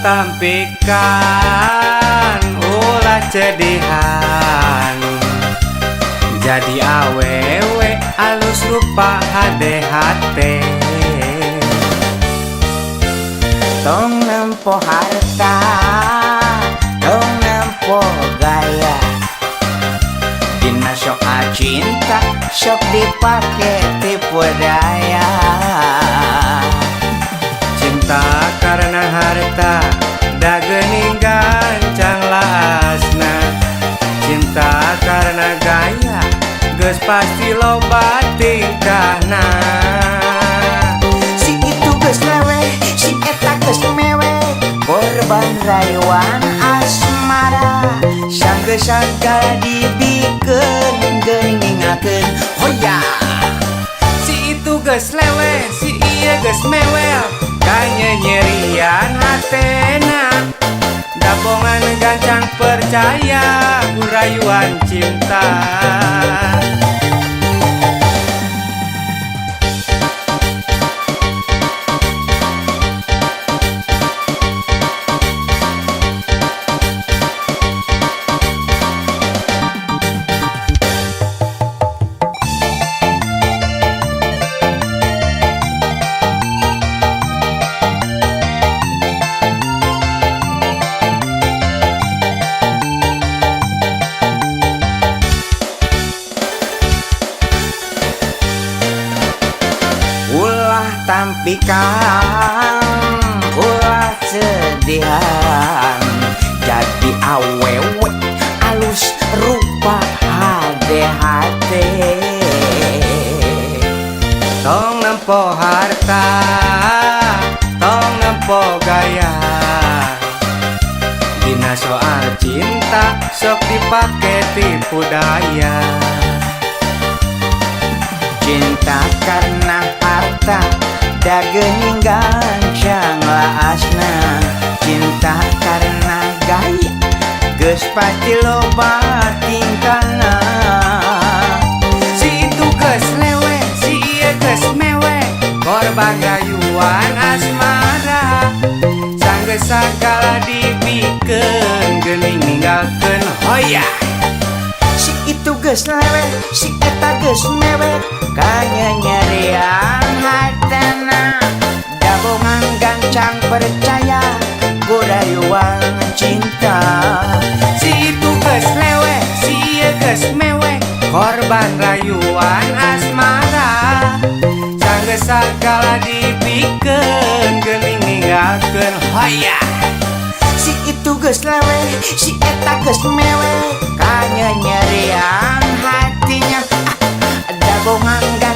tampikan ulah cedihan, jadi awewe alus rupa HDHT. Tong nempo harta, tong nempo gaya, dina soal cinta sok dipake tipu daya. Cinta karena harta da geuning gancang lasna, cinta karena gaya geus pasti loba tingkahna. Si itu geus lewe, si eta geus mewe, korban rayuan asmara, sanggeus-sangka dibikeun geuningakeun hoya. Si itu geus lewe, si ieu geus mewel, kanyerian hatena, dabongan gancang percaya urayuan cinta. Ulah tampikan, ulah sedihan, jadi awewe alus rupa HDHT. Tong nempo harta, tong nempo gaya, dina soal cinta sok dipake tipu daya. Cinta karena harta da geuning gancang laasna, cinta karena gaya geus pasti loba tingkahna. Si itu geus lewe, si ieu geus mewe, korban rayuan asmara, sanggeus sakala dibikeun geuning ninggalkeun hoya. Si itu geus lewe, si eta geus mewe, kanyerian hatana, dabongan gancang percaya gurayuan cinta. Si itu geus lewe, si ieu geus mewe, korban rayuan asmara, sanggeus sakala dibikeun geuning ninggalkeun hoya. Si itu geus lewe, si eta geus mewe, kanyerian hatinya, dabongan gancang